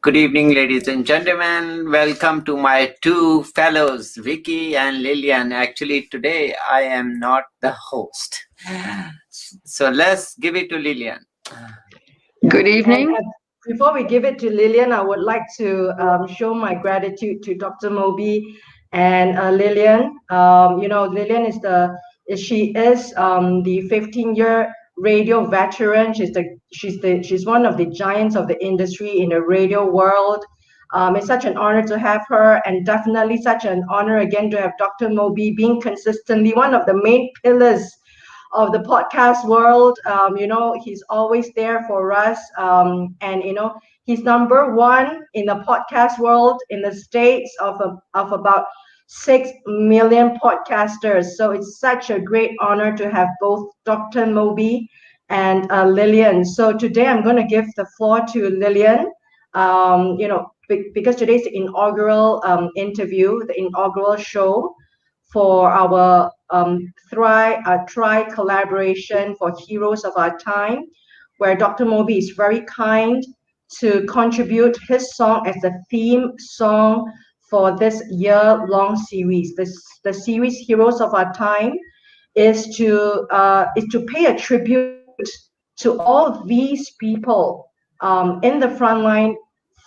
Good evening, ladies and gentlemen. Welcome to my two fellows, Vicky and Lillian. Actually, today I am not the host. So let's give it to Lillian. Good evening. Before we give it to Lillian, I would like to show my gratitude to Dr. Mobi and Lillian. Lillian is the 15-year radio veteran. She's one of the giants of the industry in the radio world. It's such an honor to have her, and definitely such an honor again to have Dr. Mobi being consistently one of the main pillars of the podcast world. He's always there for us, and he's number one in the podcast world in the States of about 6 million podcasters. So it's such a great honor to have both Dr. Mobi and Lillian. So today I'm going to give the floor to Lillian, because today's the inaugural interview, the inaugural show for our Try collaboration for Heroes of Our Time, where Dr. Mobi is very kind to contribute his song as the theme song for this year-long series. The series Heroes of Our Time is to pay a tribute to all these people in the front line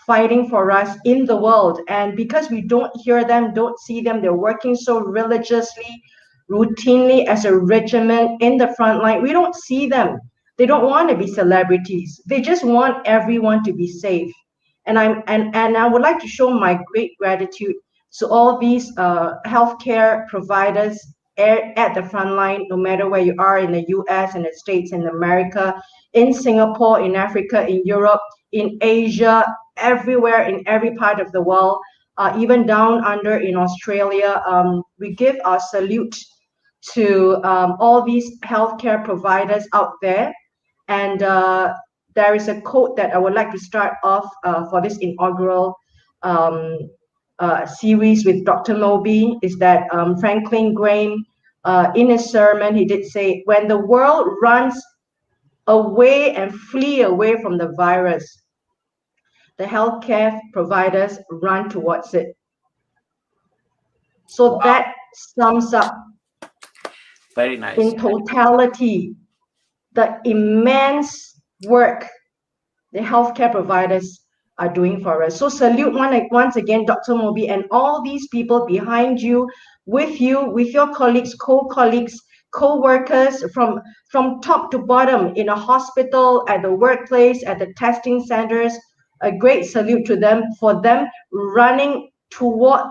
fighting for us in the world. And because we don't hear them, don't see them, they're working so religiously, routinely as a regiment in the front line. We don't see them. They don't want to be celebrities. They just want everyone to be safe. And I would like to show my great gratitude to all these healthcare providers at the front line, no matter where you are in the US, in the States, in America, in Singapore, in Africa, in Europe, in Asia, everywhere, in every part of the world, even down under in Australia. We give our salute to all these healthcare providers out there. And there is a quote that I would like to start off for this inaugural series with Dr. Mobi, is that Franklin Graham, in his sermon, he did say, when the world runs away and flee away from the virus, the healthcare providers run towards it. So wow. That sums up very nice in totality the immense work the healthcare providers are doing for us. So salute once again, Dr. Mobi, and all these people behind you, with your colleagues, co-colleagues, co-workers from top to bottom in a hospital, at the workplace, at the testing centers. A great salute to them for them running toward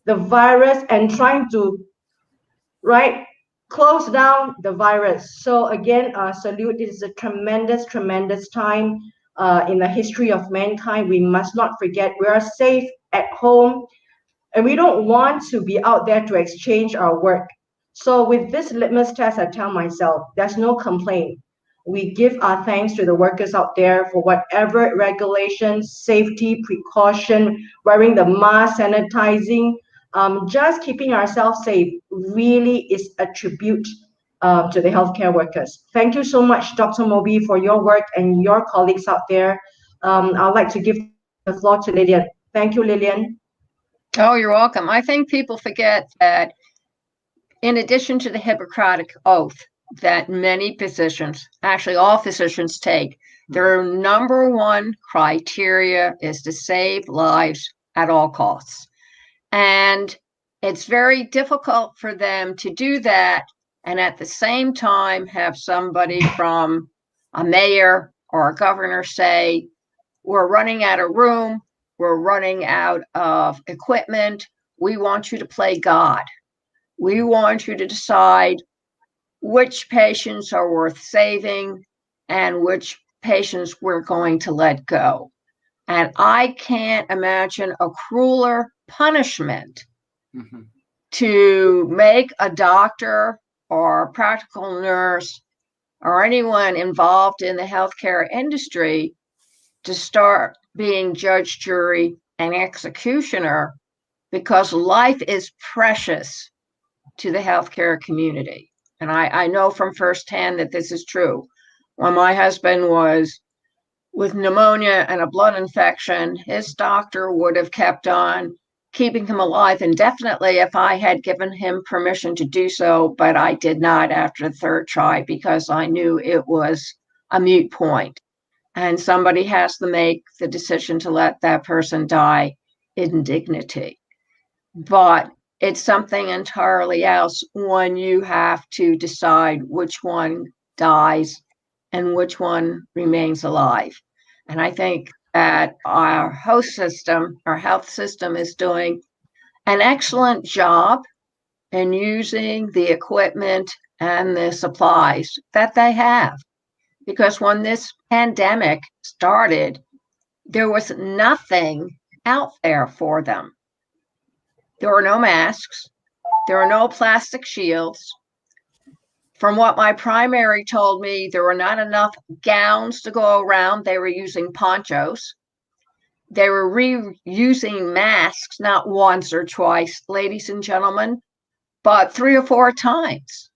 the virus and trying to close down the virus. So again, salute. It is a tremendous time in the history of mankind. We must not forget we are safe at home, and we don't want to be out there to exchange our work. So with this litmus test, I tell myself, there's no complaint. We give our thanks to the workers out there for whatever regulations, safety, precaution, wearing the mask, sanitizing, just keeping ourselves safe really is a tribute to the healthcare workers. Thank you so much, Dr. Mobi, for your work and your colleagues out there. I'd like to give the floor to Lillian. Thank you, Lillian. Oh, you're welcome. I think people forget that in addition to the Hippocratic Oath that many physicians, actually all physicians take, their number one criteria is to save lives at all costs. And it's very difficult for them to do that and at the same time have somebody from a mayor or a governor say, we're running out of room, we're running out of equipment, we want you to play God. We want you to decide which patients are worth saving and which patients we're going to let go. And I can't imagine a crueler punishment to make a doctor or a practical nurse or anyone involved in the healthcare industry to start being judge, jury, and executioner, because life is precious to the healthcare community. And I know from firsthand that this is true. When my husband was with pneumonia and a blood infection, his doctor would have kept on keeping him alive indefinitely if I had given him permission to do so, but I did not after the third try because I knew it was a moot point. And somebody has to make the decision to let that person die in dignity. But it's something entirely else when you have to decide which one dies and which one remains alive. And I think that our host system, our health system, is doing an excellent job in using the equipment and the supplies that they have. Because when this pandemic started, there was nothing out there for them. There were no masks, there were no plastic shields. From what my primary told me, there were not enough gowns to go around. They were using ponchos. They were reusing masks, not once or twice, ladies and gentlemen, but 3 or 4 times.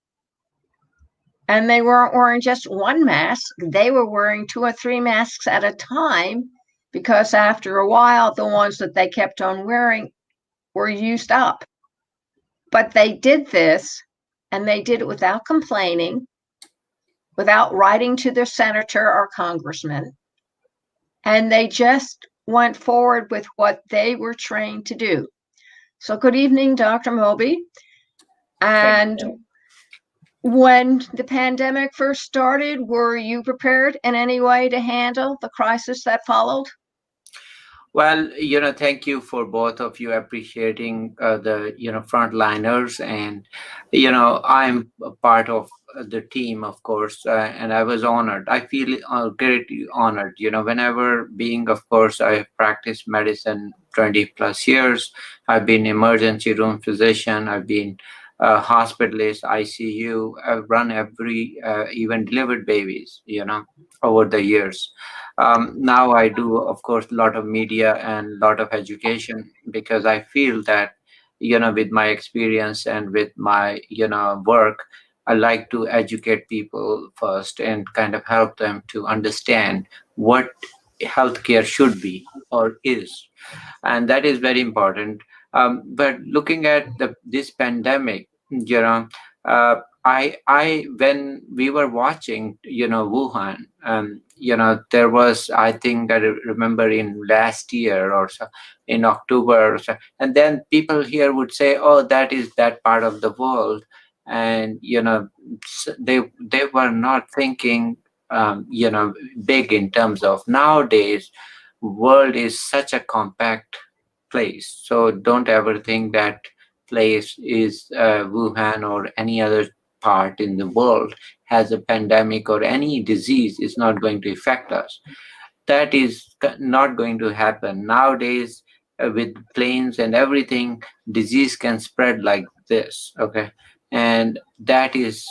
And they weren't wearing just one mask. They were wearing 2 or 3 masks at a time because after a while, the ones that they kept on wearing were used up. But they did this, and they did it without complaining, without writing to their senator or congressman. And they just went forward with what they were trained to do. So good evening, Dr. Mobi. And when the pandemic first started, were you prepared in any way to handle the crisis that followed? Well, thank you for both of you appreciating the, frontliners. And, I'm a part of the team, of course, and I was honored. I feel greatly honored, whenever being, of course, I practiced medicine 20 plus years. I've been emergency room physician. I've been hospitalist, ICU. I've run even delivered babies, over the years. Now I do, of course, a lot of media and a lot of education because I feel that, with my experience and with my, work, I like to educate people first and kind of help them to understand what healthcare should be or is. And that is very important. But looking at this pandemic, when we were watching, Wuhan, there was, I think I remember in last year or so, in October or so, and then people here would say, "Oh, that is that part of the world," and they were not thinking, big in terms of nowadays. World is such a compact place, so don't ever think that place is Wuhan or any other part in the world has a pandemic or any disease is not going to affect us. That is not going to happen nowadays. With planes and everything, disease can spread like this. Okay, and that is,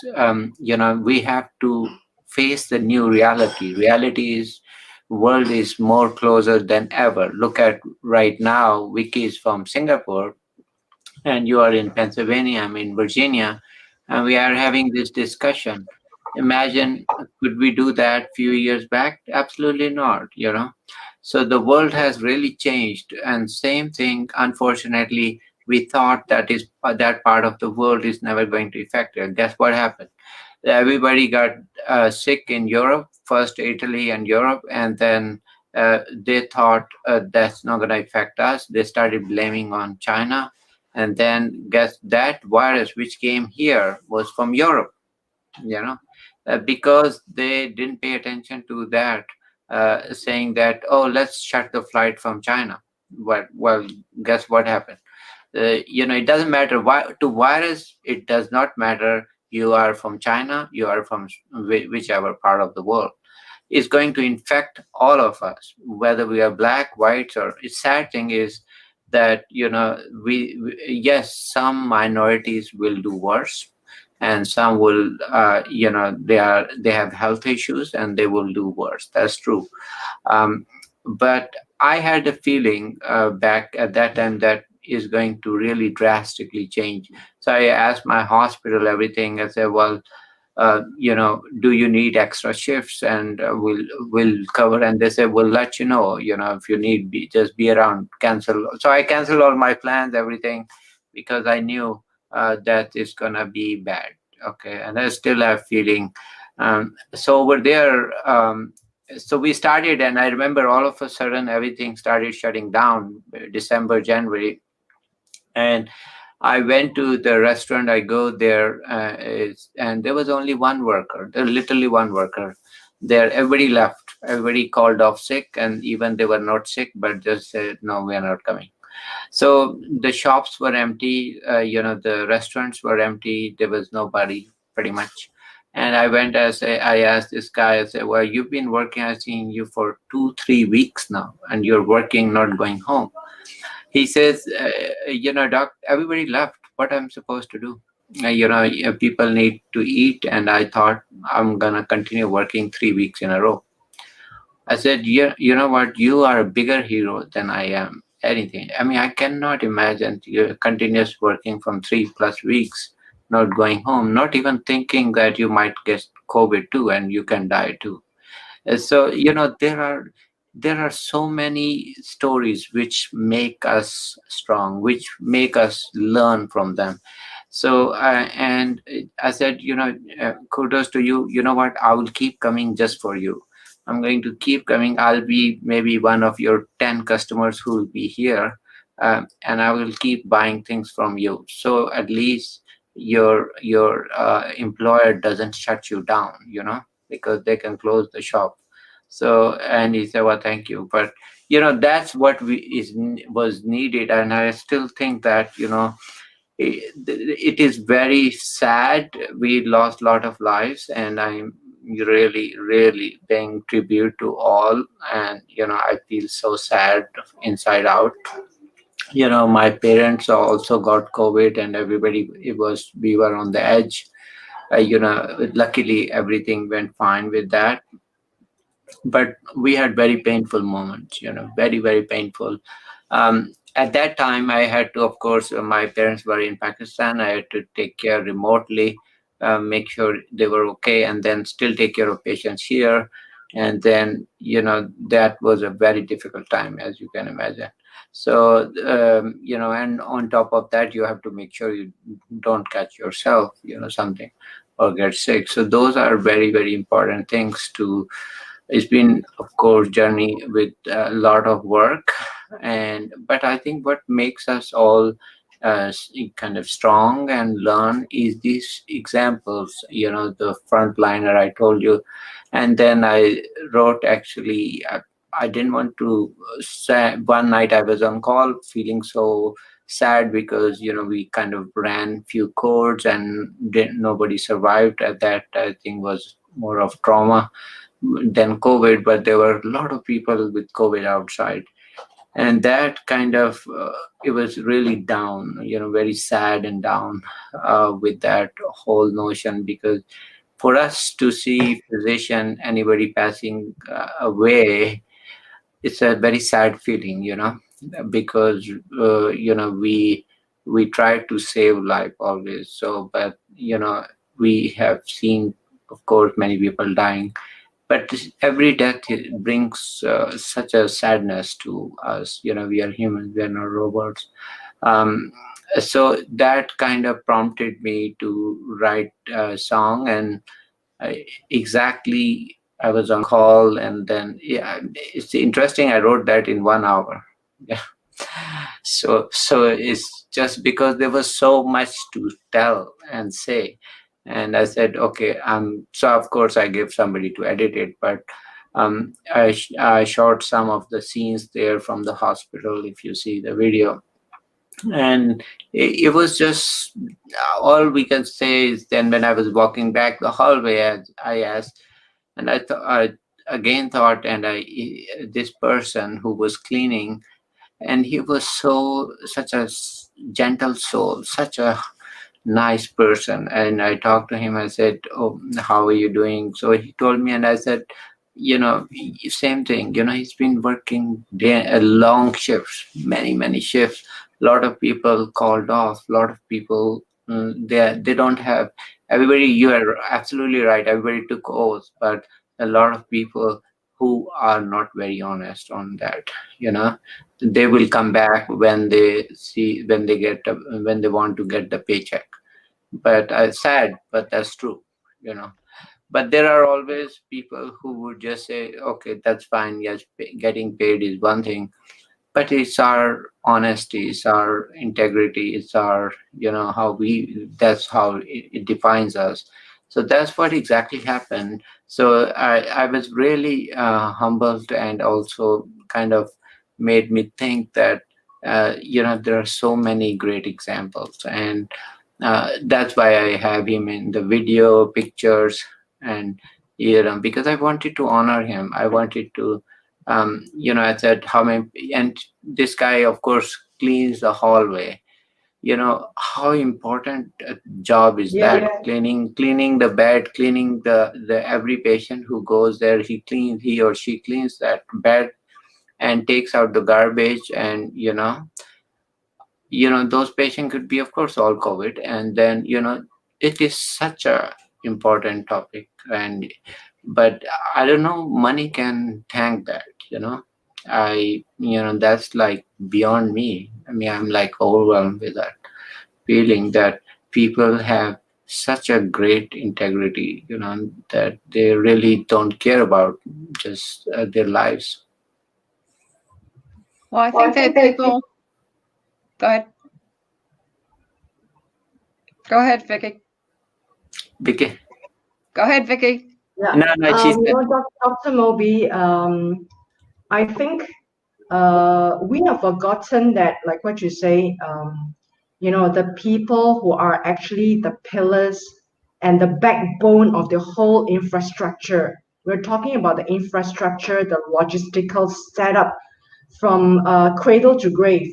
we have to face the new reality. Reality is world is more closer than ever. Look at right now. Vicky is from Singapore and you are in Pennsylvania, I'm in Virginia, and we are having this discussion. Imagine, could we do that few years back? Absolutely not. So the world has really changed, and same thing, unfortunately, we thought that part of the world is never going to affect it. Guess what happened? Everybody got sick in Europe, first Italy and Europe, and then they thought that's not going to affect us. They started blaming on China. And then guess that virus which came here was from Europe, because they didn't pay attention to that, saying that, oh, let's shut the flight from China. Well, guess what happened? It doesn't matter why to virus. It does not matter. You are from China. You are from whichever part of the world. It's going to infect all of us, whether we are black, white, or. It's sad thing is that we yes, some minorities will do worse, and some will they have health issues and they will do worse. That's true. But I had a feeling back at that time that is going to really drastically change. So I asked my hospital everything. I said, well, do you need extra shifts, and we'll cover. And they said, we'll let you know, if you need, just be around, cancel. So I canceled all my plans, everything, because I knew that it's gonna be bad. Okay, and I still have feeling. So over there, so we started, and I remember all of a sudden everything started shutting down, December, January. And I went to the restaurant. I go there, and there was only one worker. There, literally one worker. There, everybody left. Everybody called off sick, and even they were not sick, but just said, "No, we are not coming." So the shops were empty. The restaurants were empty. There was nobody, pretty much. And I went, I asked this guy. I said, "Well, you've been working. I've seen you for 2-3 weeks now, and you're working, not going home." He says, "Doc, everybody left. What I'm supposed to do? People need to eat, and I thought I'm gonna continue working 3 weeks in a row." I said, "Yeah, you know what? You are a bigger hero than I am. Anything. I mean, I cannot imagine you continuous working from 3+ weeks, not going home, not even thinking that you might get COVID too, and you can die too." So there are so many stories which make us strong, which make us learn from them. So and I said, kudos to you. You know what? I will keep coming just for you. I'm going to keep coming. I'll be maybe one of your 10 customers who will be here, and I will keep buying things from you. So at least your employer doesn't shut you down, because they can close the shop. So, and he said, "Well, thank you." But that's what was needed, and I still think that it is very sad. We lost a lot of lives, and I'm really, really paying tribute to all. And I feel so sad inside out. My parents also got COVID, and everybody, we were on the edge. Luckily everything went fine with that, but we had very painful moments, very, very painful. At that time, I had to, of course, my parents were in Pakistan. I had to take care remotely, make sure they were okay, and then still take care of patients here. And then, that was a very difficult time, as you can imagine. So, and on top of that, you have to make sure you don't catch yourself, something, or get sick. So those are very, very important things to. It's been, of course, journey with a lot of work, but I think what makes us all kind of strong and learn is these examples. The frontliner I told you, and then I wrote, actually. I didn't want to say. One night I was on call, feeling so sad because we kind of ran few codes, and nobody survived. At that, I think, was more of trauma than COVID, but there were a lot of people with COVID outside. And that kind of, it was really down, very sad and down with that whole notion, because for us to see physician, anybody passing away, it's a very sad feeling, because, we try to save life always. So, but, we have seen, of course, many people dying. But every death brings such a sadness to us. We are humans, we are not robots. Um, so that kind of prompted me to write a song, and exactly I was on call, and then it's interesting. I wrote that in 1 hour. Yeah. So it's just because there was so much to tell and say. And I said, okay, so of course I gave somebody to edit it, but I shot some of the scenes there from the hospital, if you see the video. And it was just, all we can say is, then when I was walking back the hallway, I asked, and I again thought, and this person who was cleaning, and he was such a gentle soul, such a nice person. And I talked to him. I said, "Oh, how are you doing?" So he told me, and I said, same thing. He's been working long shifts, many shifts. A lot of people called off. A lot of people, they don't have Everybody, you are absolutely right. Everybody took oaths, but a lot of people who are not very honest on that, you know, they will come back when they see, when they get, when they want to get the paycheck. But sad, but that's true, you know. But there are always people who would just say, okay, that's fine. Yes, getting paid is one thing, but it's our honesty, it's our integrity, it's our, you know, how we, that's how it defines us. So that's what exactly happened. So I was really humbled, and also kind of made me think that you know, there are so many great examples, and that's why I have him in the video pictures. And you know, because I wanted to honor him, I wanted to, you know, I said how many, and this guy, of course, cleans the hallway. You know how important a job is Yeah. that. Yeah. Cleaning the bed, cleaning the every patient who goes there, he or she cleans that bed and takes out the garbage. And you know, those patients could be, of course, all COVID. And then, you know, it is such a important topic. And but I don't know, money can tank that, you know. You know, that's like beyond me. I mean, I'm like overwhelmed with that feeling that people have such a great integrity, you know, that they really don't care about just their lives. Well, I Well, I think think that that people. Go ahead. Go ahead, Vicky. Because Go ahead, Vicky. yeah. no, no, she You said, know, Dr. Mobi, I think we have forgotten that, like what you say, you know, the people who are actually the pillars and the backbone of the whole infrastructure. We're talking about the infrastructure, the logistical setup from cradle to grave,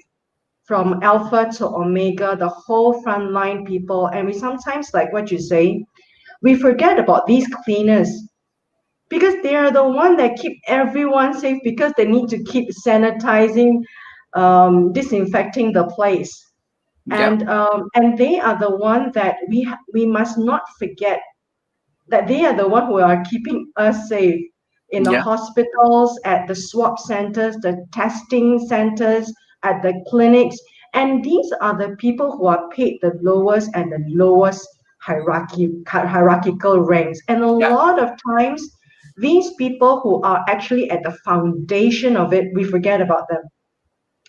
from alpha to omega, the whole frontline people. And we sometimes, like what you say, we forget about these cleaners because they are the one that keep everyone safe because they need to keep sanitizing, disinfecting the place, yeah, and they are the one that we must not forget that they are the one who are keeping us safe in the yeah, hospitals, at the swab centers, the testing centers, at the clinics. And these are the people who are paid the lowest and the lowest hierarchical ranks. And a yeah, lot of times, these people who are actually at the foundation of it, we forget about them.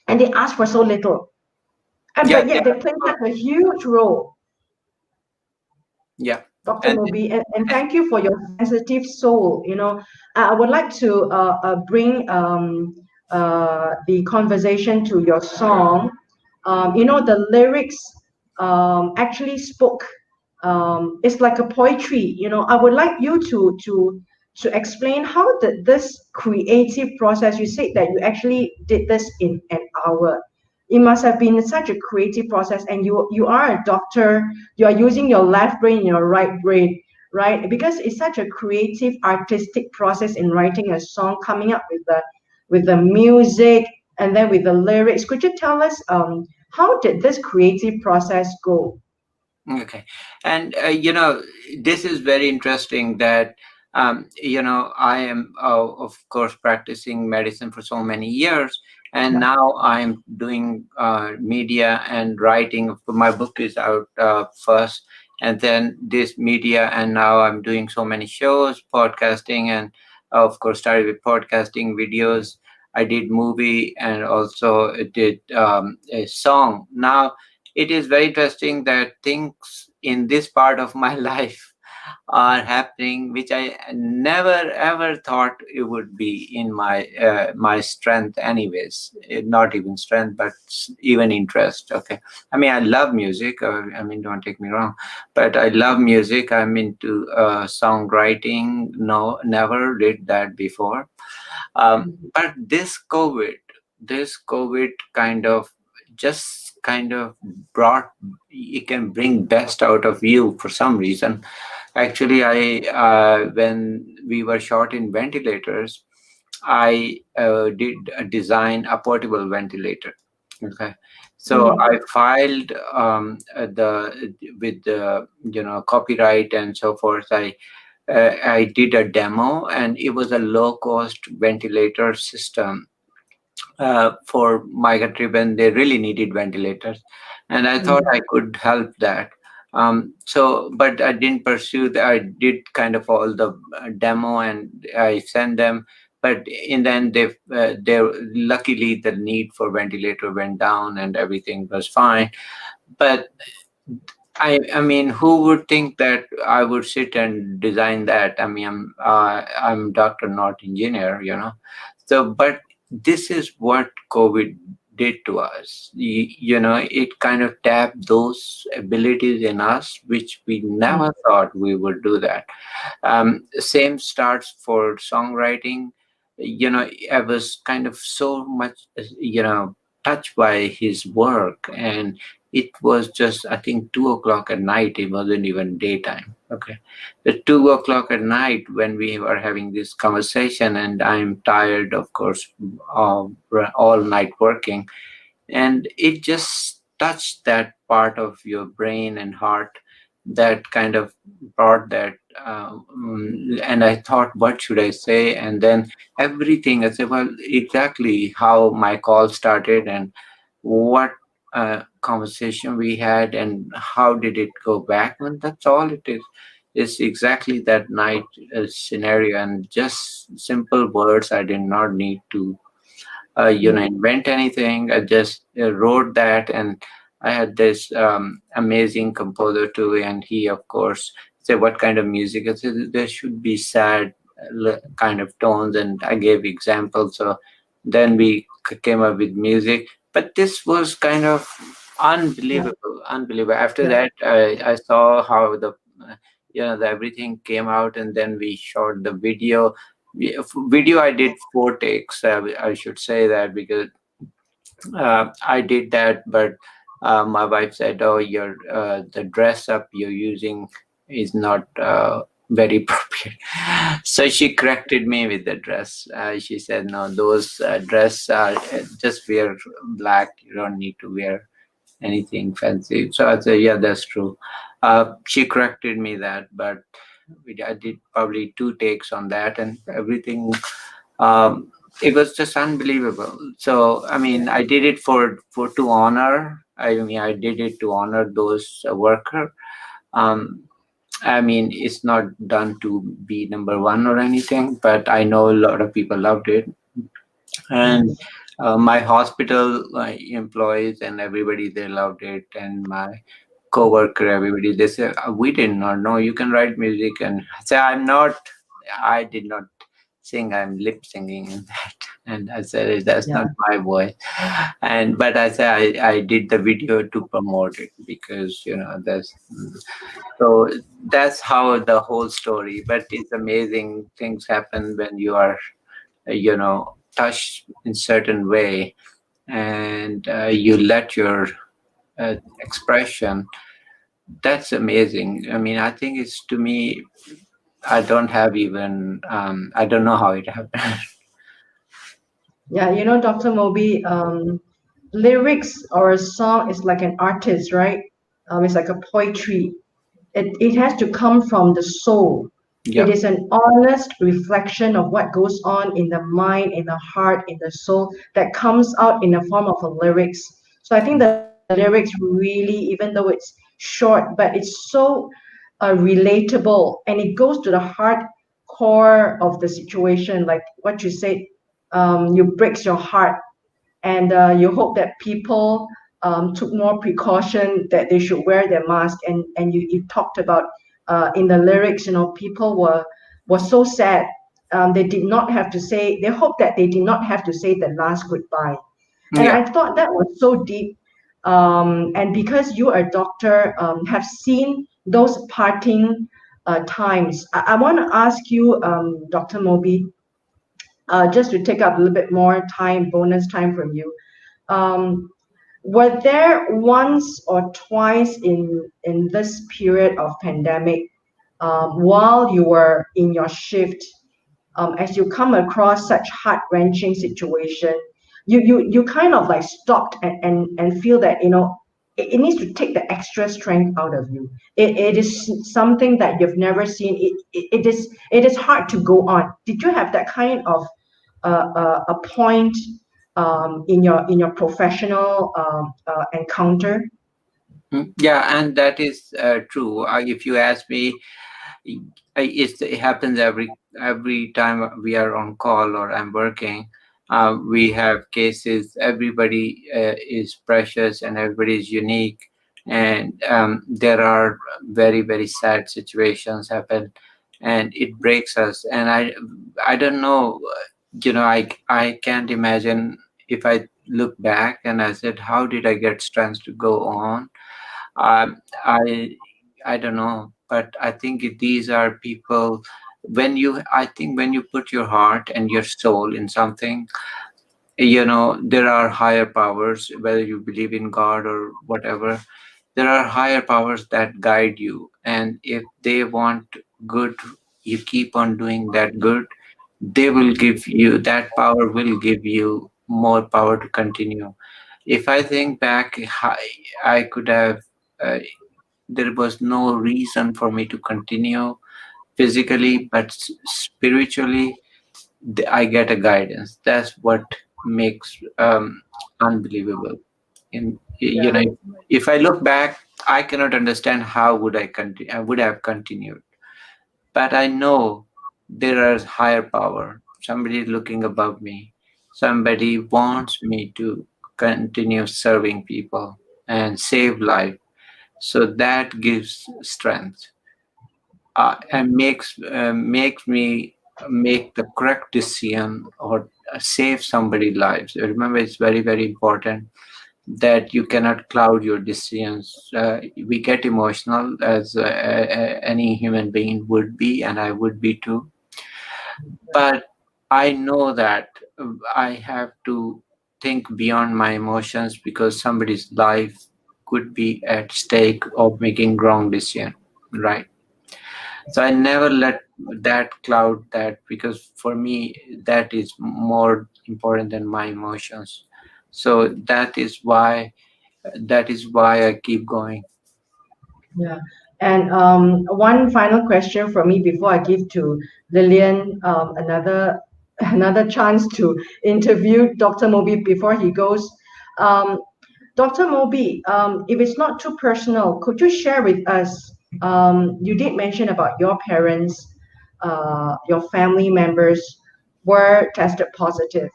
And they ask for so little. And yeah, but yeah, yet they play such a huge role. yeah. Dr. And Mobi, and thank you for your sensitive soul. You know, I would like to bring the conversation to your song. You know, the lyrics actually spoke. It's like a poetry. You know, I would like you to explain how did this creative process. You said that you actually did this in an hour. It must have been such a creative process, and you are a doctor. You are using your left brain and your right brain, right? Because it's such a creative artistic process in writing a song, coming up with the music and then with the lyrics. Could you tell us how did this creative process go? okay. And you know, this is very interesting that you know, I am of course practicing medicine for so many years, and Yeah. now I'm doing media and writing. My book is out first, and then this media, and now I'm doing so many shows, podcasting, and of course started with podcasting videos. I did movie, and also did a song. Now it is very interesting that things in this part of my life are happening which I never ever thought it would be in my strength anyways. Not even strength, but even interest. Okay, I mean, I love music. I mean, don't take me wrong, but I love music. I'm into songwriting. No, never did that before. But this COVID kind of just kind of brought, it can bring best out of you for some reason. Actually, I when we were short in ventilators, I did design a portable ventilator. Okay, So I filed the with the copyright and so forth. I did a demo, and it was a low cost ventilator system for my country when they really needed ventilators, and I thought I could help that. But I didn't pursue that. I did kind of all the demo, and I sent them. But in the end, they luckily the need for ventilator went down, and everything was fine. But I mean, who would think that I would sit and design that? I mean, I'm doctor, not engineer, So, but this is what COVID did to us. It kind of tapped those abilities in us, which we never thought we would do that. Same starts for songwriting. I was kind of so much, touched by his work, and it was just, I think, 2 o'clock at night. It wasn't even daytime. Okay. The 2 o'clock at night when we were having this conversation, and I'm tired, of course, all night working. And it just touched that part of your brain and heart that kind of brought that. And I thought, what should I say? And then everything, I said, well, exactly how my call started, and what conversation we had, and how did it go back. And that's all it is. It's exactly that night scenario, and just simple words. I did not need to invent anything. I just wrote that, and I had this amazing composer too, and he, of course, said, "What kind of music?" I said, "There should be sad kind of tones," and I gave examples. So then we came up with music, but this was kind of unbelievable, unbelievable. After that, I saw how the everything came out, and then we shot the video. Video, I did 4 takes. I should say that, because I did that, but my wife said, "Oh, the dress up you're using is not very appropriate." So she corrected me with the dress. She said, "No, those dress just wear black. You don't need to wear anything fancy." So I said, "Yeah, that's true." She corrected me that, but I did probably 2 takes on that, and everything. Um, it was just unbelievable. So I mean, I did it for to honor. I mean, I did it to honor those worker. Um, I mean, it's not done to be number one or anything, but I know a lot of people loved it, and my hospital employees and everybody, they loved it, and my co-worker, everybody, they said, "We did not know you can write music." And I said, I did not sing, I'm lip singing in that. And I said, "That's not my voice." And but I said, I did the video to promote it, because that's how the whole story. But it's amazing, things happen when you are touched in certain way, and you let your expression. That's amazing. I mean, I think it's, to me, I don't have even I don't know how it happened. Yeah, Dr. Mobi, lyrics or a song is like an artist, right? It's like a poetry. It has to come from the soul. It Yeah. is an honest reflection of what goes on in the mind, in the heart, in the soul, that comes out in the form of a lyrics. So I think the lyrics really, even though it's short, but it's so relatable, and it goes to the heart core of the situation, like what you said. You breaks your heart, and you hope that people took more precaution, that they should wear their mask. And you talked about in the lyrics, people were so sad. They did not have to say, they hope that they did not have to say the last goodbye. And Yeah. I thought that was so deep. And because you are a doctor, have seen those parting times, I want to ask you, Dr. Mobi, just to take up a little bit more time, bonus time from you. Um, were there once or twice in this period of pandemic, while you were in your shift, as you come across such heart-wrenching situation, you kind of like stopped and feel that, it needs to take the extra strength out of you. It is something that you've never seen. It is hard to go on. Did you have that kind of a point in your professional encounter? Yeah, and that is true. If you ask me, it happens every time we are on call or I'm working. We have cases. Everybody is precious and everybody is unique, and there are very very sad situations happen, and it breaks us. And I don't know. I can't imagine if I look back and I said, how did I get strength to go on? um, I I don't know, but I think these are people. I think when you put your heart and your soul in something, there are higher powers. Whether you believe in God or whatever, there are higher powers that guide you, and if they want good, you keep on doing that good. They will give you that power. Will give you more power to continue. If I think back, I could have. Uh, there was no reason for me to continue physically, but spiritually, I get a guidance. That's what makes unbelievable. In if I look back, I cannot understand how would I continue. I would have continued, but I know there is higher power. Somebody is looking above me. Somebody wants me to continue serving people and save life. So that gives strength, and makes me make the correct decision or save somebody's lives. Remember, it's very very important that you cannot cloud your decisions. We get emotional as any human being would be, and I would be too. But I know that I have to think beyond my emotions because somebody's life could be at stake of making wrong decision, right? So I never let that cloud that, because for me that is more important than my emotions. So that is why I keep going. Yeah. And one final question for me before I give to Lillian another chance to interview Dr. Mobi before he goes. Um, Dr. Mobi, if it's not too personal, could you share with us? You did mention about your parents, your family members were tested positive.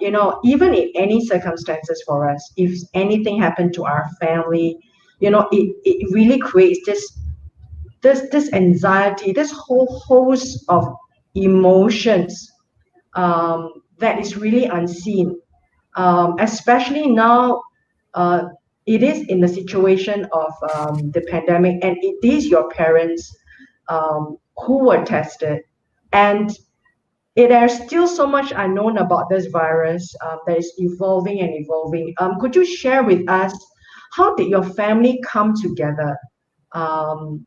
Even in any circumstances for us, if anything happened to our family, it really creates this anxiety, this whole host of emotions that is really unseen, especially now. uh, it is in the situation of the pandemic, and it is your parents who were tested, and there's still so much unknown about this virus that is evolving and evolving. Could you share with us how did your family come together um,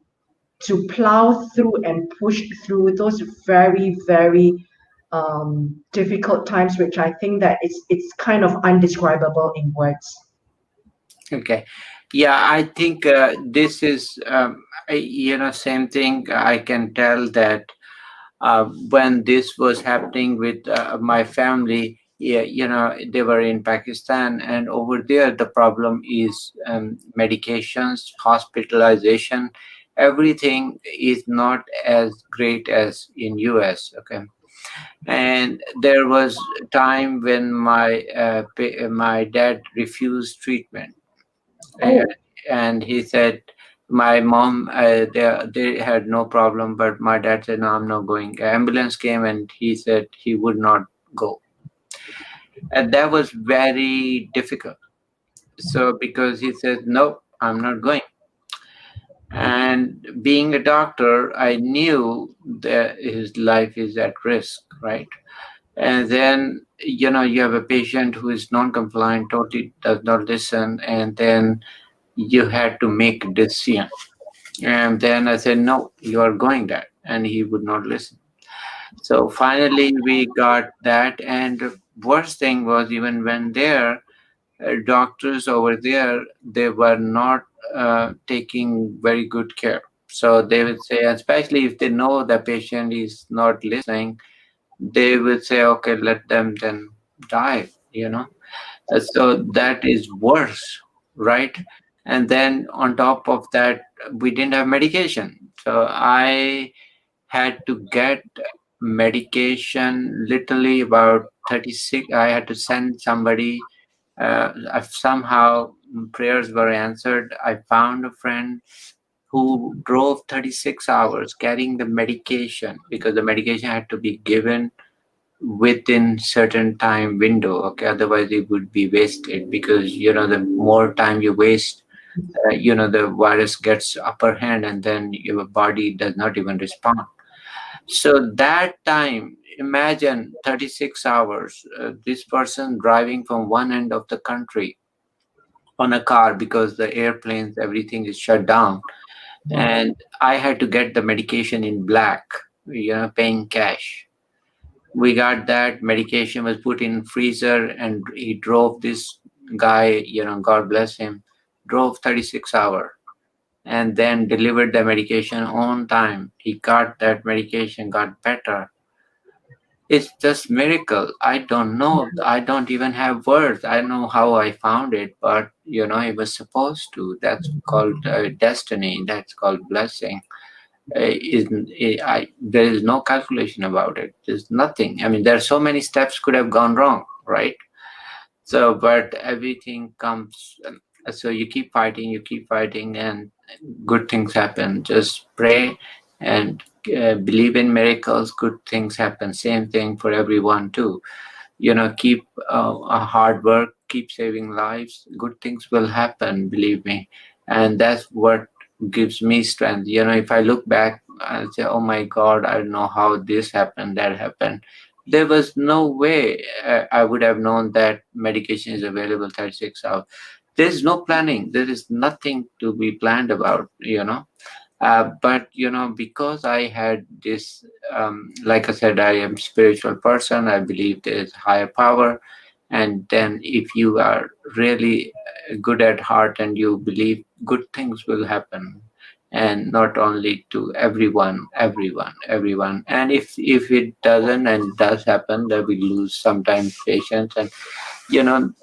to plow through and push through those very, very difficult times, which I think that it's kind of undescribable in words. Okay. Yeah, I think this is same thing. I can tell that when this was happening with my family, yeah, they were in Pakistan, and over there the problem is medications, hospitalization. Everything is not as great as in US. Okay, and there was a time when my dad refused treatment, uh, Oh, and he said my mom, they had no problem, but my dad said no, I'm not going. Ambulance came and he said he would not go, and that was very difficult. So because he said no, I'm not going, and being a doctor, I knew that his life is at risk, right? And then you have a patient who is non-compliant, totally does not listen, and then you had to make a decision. And then I said, no, you are going that. And he would not listen. So finally, we got that. And worst thing was, even when there, doctors over there, they were not taking very good care. So they would say, especially if they know the patient is not listening, they would say, okay, let them then die, you know. So that is worse, right? And then on top of that, we didn't have medication. So I had to get medication literally about 36. I had to send somebody. Somehow prayers were answered. I found a friend who drove 36 hours carrying the medication, because the medication had to be given within certain time window. Okay, otherwise it would be wasted, because the more time you waste, the virus gets upper hand, and then your body does not even respond. So that time, imagine 36 hours, this person driving from one end of the country on a car, because the airplanes, everything is shut down. And I had to get the medication in black, paying cash. We got that medication, was put in freezer, and he drove, this guy, God bless him, drove 36 hours and then delivered the medication on time. He got that medication, got better. It's just miracle. I don't know. I don't even have words. I don't know how I found it, but it was supposed to. That's called destiny. That's called blessing. There is no calculation about it. There's nothing. I mean, there are so many steps could have gone wrong, right? So, but everything comes. So you keep fighting, and good things happen. Just pray and believe in miracles. Good things happen. Same thing for everyone too. Keep a hard work, keep saving lives. Good things will happen, believe me. And that's what gives me strength. If I look back, I'll say, oh my God, I don't know how this happened, that happened. There was no way I would have known that medication is available 36 hours. There's no planning. There is nothing to be planned about. But because I had this, like I said, I am a spiritual person. I believe there is higher power. And then if you are really good at heart and you believe, good things will happen. And not only to everyone. And if it doesn't, and it does happen, that we lose sometimes patience. And you know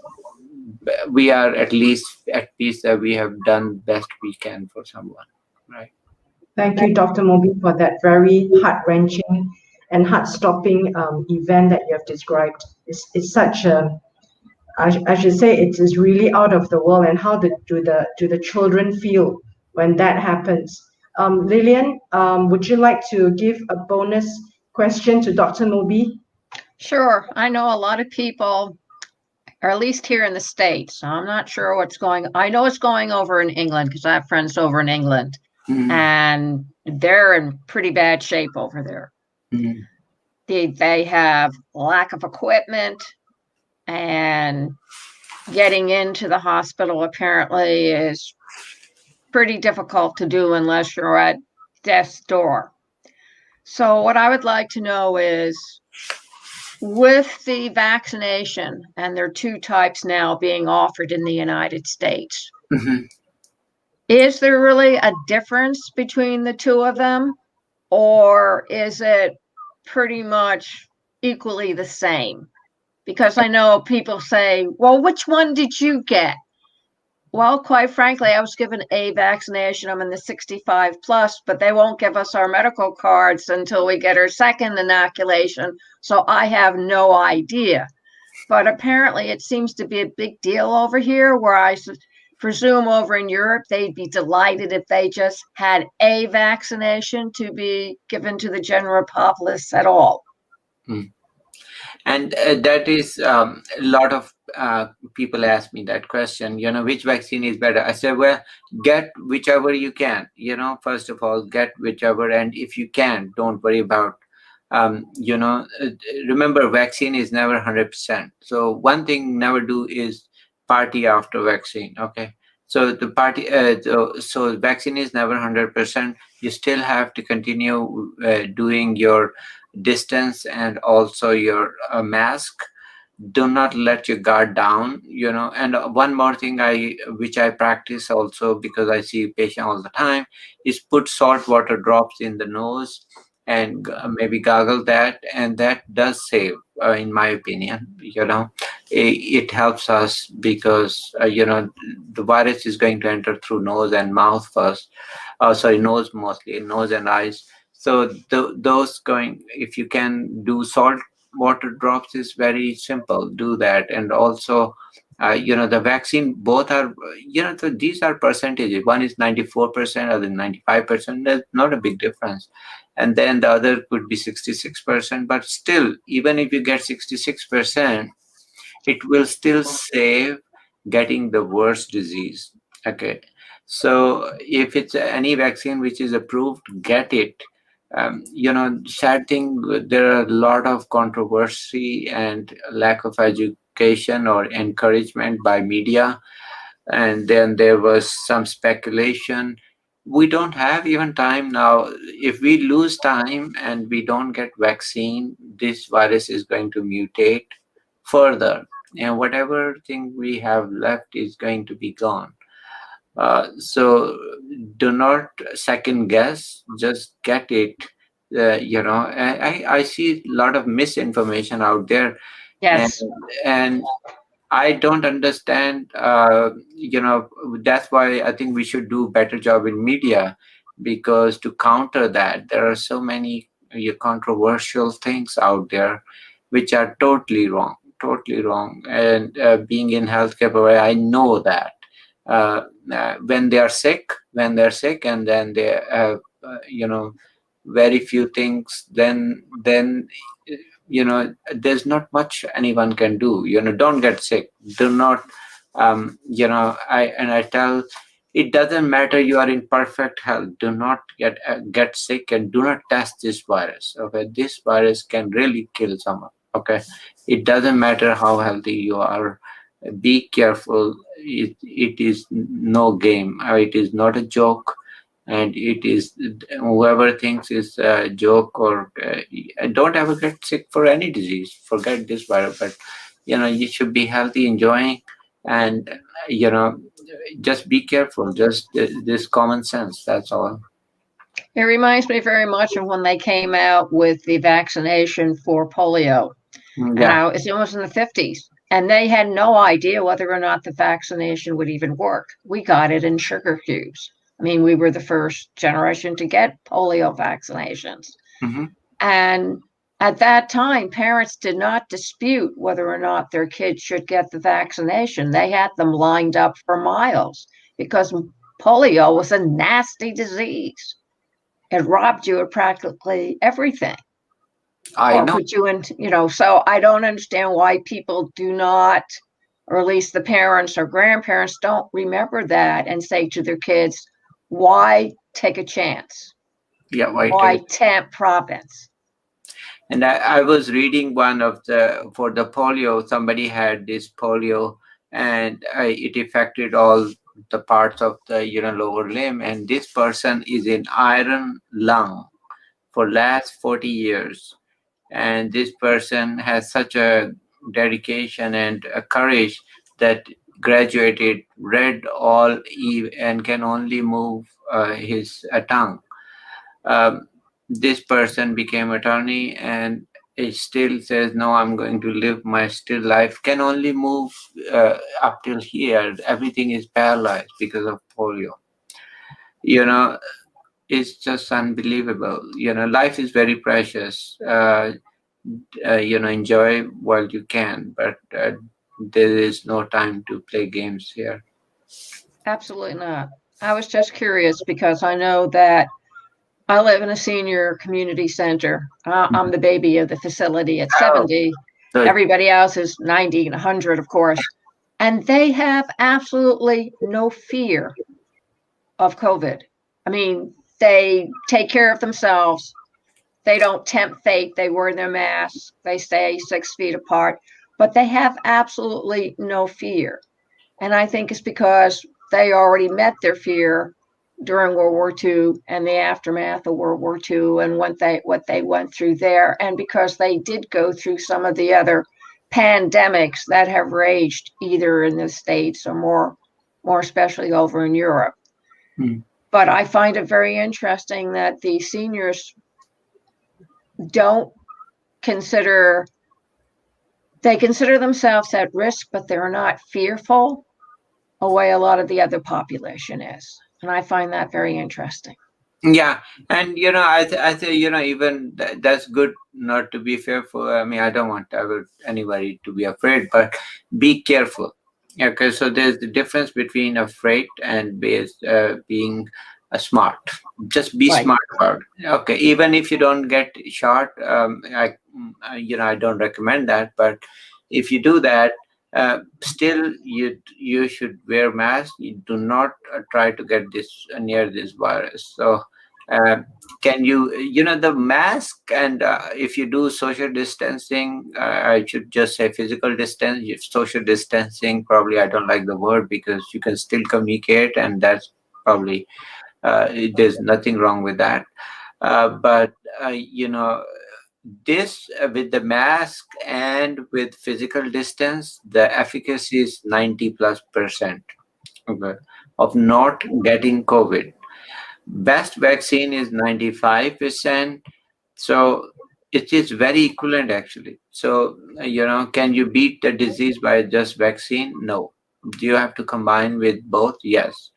we are at least at peace that we have done best we can for someone, right? Thank you, Dr. Mobi, for that very heart-wrenching and heart-stopping event that you have described. It's such a, I should say, it is really out of the world. And how do the children feel when that happens? Lillian, would you like to give a bonus question to Dr. Mobi? Sure. I know a lot of people, or at least here in the States. I'm not sure what's going. I know it's going over in England because I have friends over in England, and they're in pretty bad shape over there. They have lack of equipment, and getting into the hospital apparently is pretty difficult to do unless you're at death's door. So what I would like to know is, with the vaccination, and there are two types now being offered in the United States, is there really a difference between the two of them, or is it pretty much equally the same? Because I know people say, well, which one did you get? Well, quite frankly, I was given a vaccination. I'm in the 65 plus, but they won't give us our medical cards until we get our second inoculation. So I have no idea. But apparently it seems to be a big deal over here, where I presume over in Europe, they'd be delighted if they just had a vaccination to be given to the general populace at all. And that is a lot of people ask me that question, which vaccine is better? I said, well, get whichever you can, first of all, get whichever. And if you can, don't worry about, remember, vaccine is never 100%. So one thing never do is party after vaccine. Okay. So the party, so vaccine is never 100%. You still have to continue doing your distance and also your mask. do not let your guard down, and one more thing which I practice also, because I see patient all the time, is put salt water drops in the nose and maybe gargle that, and that does save, in my opinion. It helps us because the virus is going to enter through nose and mouth first. Sorry, nose, mostly nose and eyes. So those going, if you can do salt water drops, is very simple. Do that. And also, the vaccine, both are, so these are percentages. One is 94%, other 95%. There's not a big difference. And then the other could be 66%. But still, even if you get 66%, it will still save getting the worst disease. Okay. So if it's any vaccine which is approved, get it. Sad thing, there are a lot of controversy and lack of education or encouragement by media. And then there was some speculation. We don't have even time now. If we lose time and we don't get vaccine, this virus is going to mutate further, and whatever thing we have left is going to be gone. So do not second guess, just get it. I see a lot of misinformation out there, and Yes. and I don't understand. That's why I think we should do better job in media, because to counter that, there are so many controversial things out there, which are totally wrong. And being in healthcare provider, I know that when they're sick, and then they have, very few things, then there's not much anyone can do. Don't get sick. Do not. I tell, it doesn't matter, you are in perfect health, do not get sick, and do not test this virus. Okay, this virus can really kill someone. Okay, it doesn't matter how healthy you are. Be careful. It is no game. It is not a joke. And it is, whoever thinks it's a joke, or don't ever get sick for any disease. Forget this virus. But you should be healthy, enjoying, and you know just be careful. Just this common sense. That's all. It reminds me very much of when they came out with the vaccination for polio. And Yeah. it was in the 50s. And they had no idea whether or not the vaccination would even work. We got it in sugar cubes. I mean, we were the first generation to get polio vaccinations. Hmm. And at that time, parents did not dispute whether or not their kids should get the vaccination. They had them lined up for miles because polio was a nasty disease. It robbed you of practically everything, I or know. put you in, so I don't understand why people do not, or at least the parents or grandparents don't remember that and say to their kids, why take a chance? Yeah, white. Why tempt province? And I was reading one of for the polio, somebody had this polio, and it affected all the parts of the lower limb, and this person is in iron lung for last 40 years. And this person has such a dedication and a courage that graduated, read all and can only move his tongue. This person became attorney, and it still says, no, I'm going to live my still life, can only move up till here. Everything is paralyzed because of polio. you know it's just unbelievable. Life is very precious. Enjoy while you can, but there is no time to play games here. Absolutely not. I was just curious because I know that I live in a senior community center. I'm the baby of the facility at Oh, 70. so Everybody else is 90 and 100, of course. And they have absolutely no fear of COVID. I mean, they take care of themselves. They don't tempt fate. They wear their masks. They stay 6 feet apart, but they have absolutely no fear. And I think it's because they already met their fear during World War II and the aftermath of World War II and what they went through there, and because they did go through some of the other pandemics that have raged either in the States or more especially over in Europe. But I find it very interesting that the seniors don't consider, they consider themselves at risk, but they're not fearful the way a lot of the other population is. And I find that very interesting. Yeah, and I think even that's good not to be fearful. I mean, I don't want anybody to be afraid, but be careful. Okay, so there's the difference between afraid and being smart. Just be Right. smart about it. Okay, even if you don't get shot, I don't recommend that. But if you do that, still you should wear mask. You do not try to get this near this virus. So can the mask, and if you do social distancing, I should just say physical distance. If social distancing, probably I don't like the word, because you can still communicate, and that's probably there's nothing wrong with that. But this with the mask and with physical distance, the efficacy is 90+%, okay, of not getting COVID. Best vaccine is 95%. So it is very equivalent, actually. So can you beat the disease by just vaccine? No. Do you have to combine with both? Yes.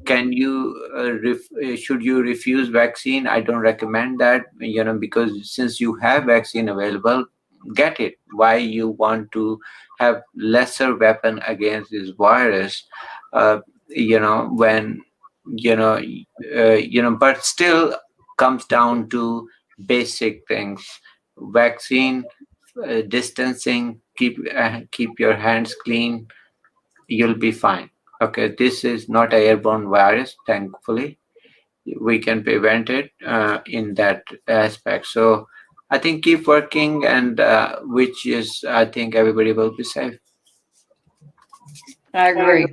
Can you should you refuse vaccine? I don't recommend that, because since you have vaccine available, get it. Why you want to have lesser weapon against this virus? When but still comes down to basic things: vaccine, distancing, keep your hands clean. You'll be fine. Okay, this is not an airborne virus. Thankfully, we can prevent it in that aspect. So I think keep working, and which is, I think everybody will be safe. I agree.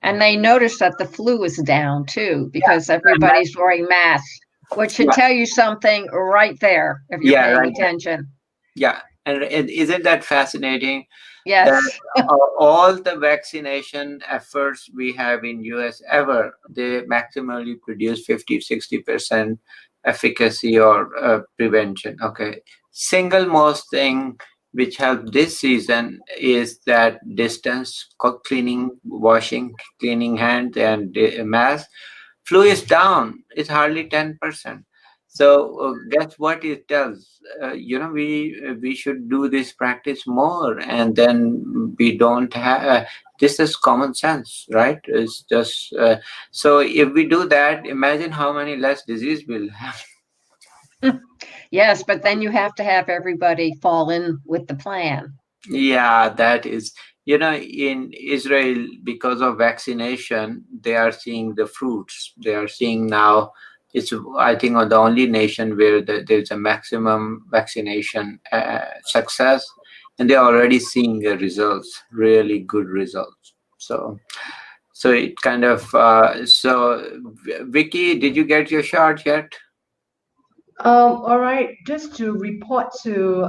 And they notice that the flu is down too, because everybody's wearing masks, which should tell you something right there if you're paying attention. Yeah, and isn't that fascinating? Yes. That all the vaccination efforts we have in US ever, they maximally produce 50-60% efficacy or prevention. Okay, single most thing which helped this season is that distance, cleaning, washing, cleaning hands, and mask. Flu is down. It's hardly 10%. So guess what it tells? We should do this practice more, and then we don't have. This is common sense, right? It's just so if we do that, imagine how many less disease we'll have. Yes, but then you have to have everybody fall in with the plan. Yeah, that is, in Israel, because of vaccination, they are seeing the fruits. They are seeing now, it's, I think, the only nation where there's a maximum vaccination success, and they're already seeing the results, really good results. So it kind of, Vicky, did you get your shot yet? All right, just to report to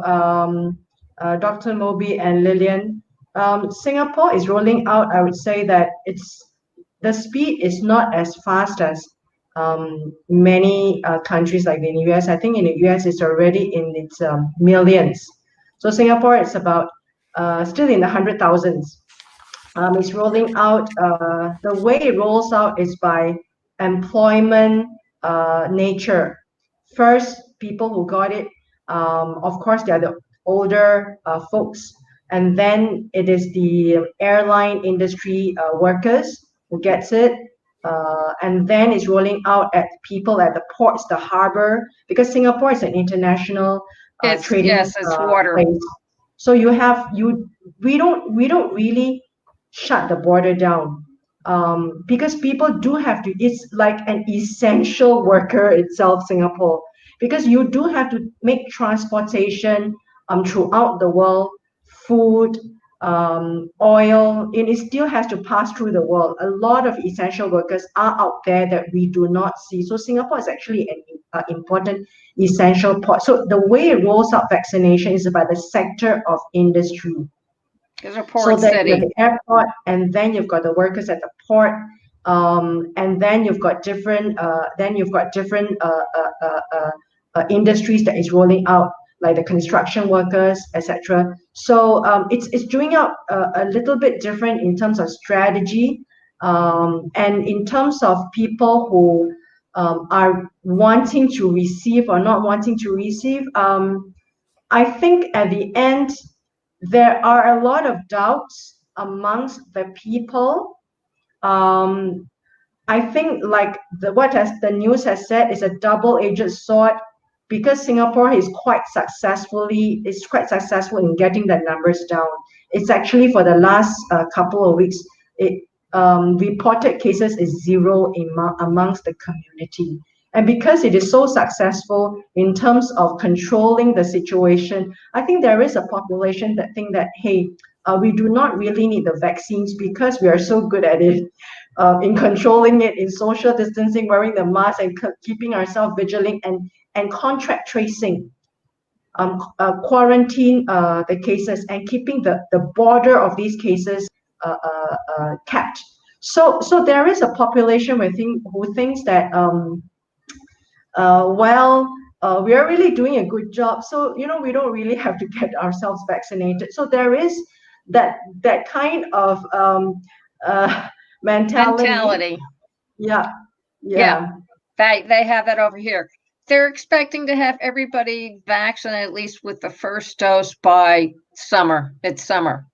Dr. Mobi and Lillian, Singapore is rolling out. I would say that the speed is not as fast as many countries like in the US. I think in the US it's already in its millions. So Singapore is about still in the 100,000s. It's rolling out. The way it rolls out is by employment nature. First, people who got it, of course, they are the older folks, and then it is the airline industry workers who gets it, and then it's rolling out at people at the ports, the harbor, because Singapore is an international trading it's water. place. So we don't really shut the border down, because people do have to. It's like an essential worker itself, Singapore, because you do have to make transportation throughout the world, food, oil, and it still has to pass through the world. A lot of essential workers are out there that we do not see. So Singapore is actually an important essential part. So the way it rolls out vaccination is about the sector of industry. It's a port So then city. you've got the airport, and then you've got the workers at the port, and then you've got different industries that is rolling out, like the construction workers, etc. So it's doing out a little bit different in terms of strategy, and in terms of people who are wanting to receive or not wanting to receive. I think at the end, there are a lot of doubts amongst the people. I think, like the news has said, is a double-edged sword, because Singapore is quite successful in getting the numbers down. It's actually, for the last couple of weeks, reported cases is zero amongst the community. And because it is so successful in terms of controlling the situation, I think there is a population that think that, hey, we do not really need the vaccines because we are so good at it, in controlling it, in social distancing, wearing the mask, and keeping ourselves vigilant, and contact tracing, quarantine the cases, and keeping the border of these cases kept. So there is a population who thinks that we are really doing a good job, so we don't really have to get ourselves vaccinated. So there is that kind of mentality. Yeah. They have that over here. They're expecting to have everybody vaccinated at least with the first dose by summer. It's summer.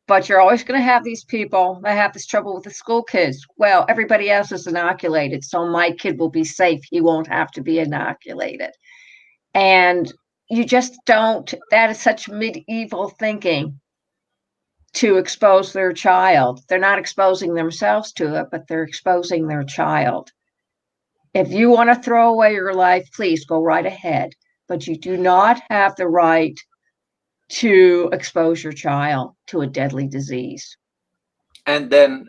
But you're always going to have these people that have this trouble with the school kids. Well, everybody else is inoculated, so my kid will be safe. He won't have to be inoculated. And you just don't, that is such medieval thinking to expose their child. They're not exposing themselves to it, but they're exposing their child. If you want to throw away your life, please go right ahead. But you do not have the right to expose your child to a deadly disease. And then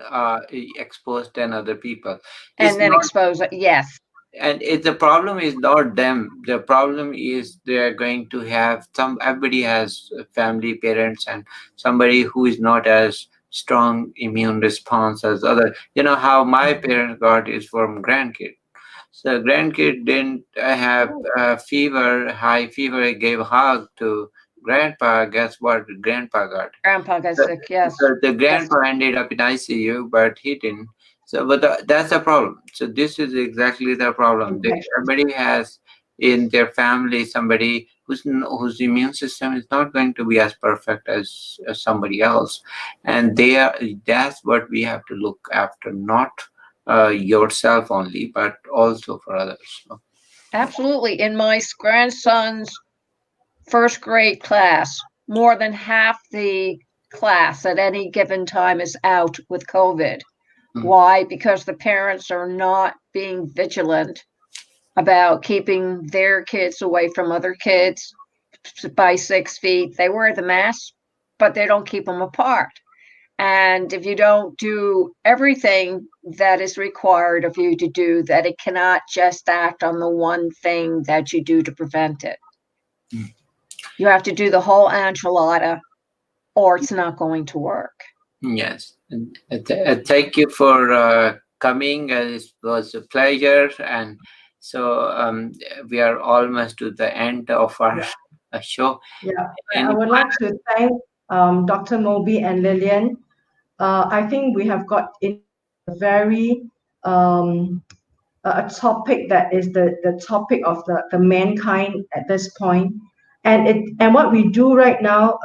expose 10 other people. And then expose it, yes. And the problem is not them. The problem is they're going to have everybody has family, parents, and somebody who is not as strong immune response as other. How my parents got is from grandkid. So grandkid didn't have fever, high fever, gave hug to grandpa. Guess what? Grandpa got. Grandpa got sick, yes. So the grandpa ended up in ICU, but he didn't. So, but that's a problem. So this is exactly the problem. Everybody has in their family somebody whose immune system is not going to be as perfect as somebody else, and that's what we have to look after, not yourself only, but also for others. Absolutely. In my grandson's first grade class, more than half the class at any given time is out with COVID. Why? Because the parents are not being vigilant about keeping their kids away from other kids by 6 feet. They wear the mask, but they don't keep them apart. And if you don't do everything that is required of you to do, that it cannot just act on the one thing that you do to prevent it. You have to do the whole enchilada, or it's not going to work. Yes. Thank you for coming. It was a pleasure. And so we are almost to the end of our show. Yeah. I would like to thank Dr. Mobi and Lillian. I think we have got in a very a topic that is the topic of the mankind at this point. And what we do right now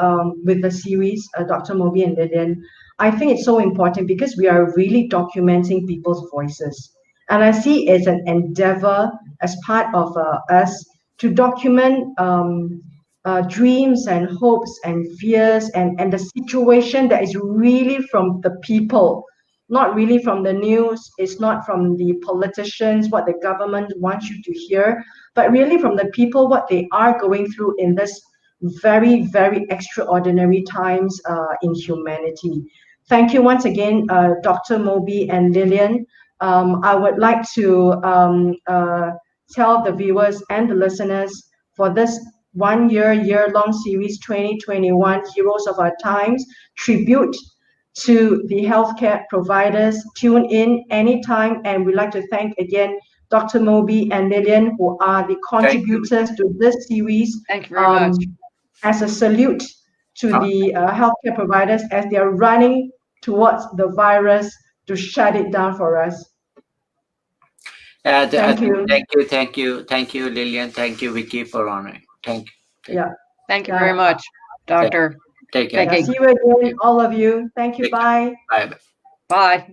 with the series, Dr. Mobi and Lillian, I think it's so important because we are really documenting people's voices. And I see it as an endeavor as part of us to document dreams and hopes and fears and the situation that is really from the people, not really from the news. It's not from the politicians, what the government wants you to hear, but really from the people, what they are going through in this very, very extraordinary times in humanity. Thank you once again, Dr. Mobi and Lillian. I would like to tell the viewers and the listeners for this year-long series 2021 Heroes of Our Times tribute to the healthcare providers. Tune in anytime, and we'd like to thank again Dr. Mobi and Lillian, who are the contributors to this series. Thank you very much. As a salute to the healthcare providers as they are running towards the virus to shut it down for us. Thank you. Thank you, Lillian. Thank you, Vicky, for honoring. Thank you. Yeah. Thank you very much, Doctor. Take care. See you again, all of you. Thank you. Bye. Bye. Bye.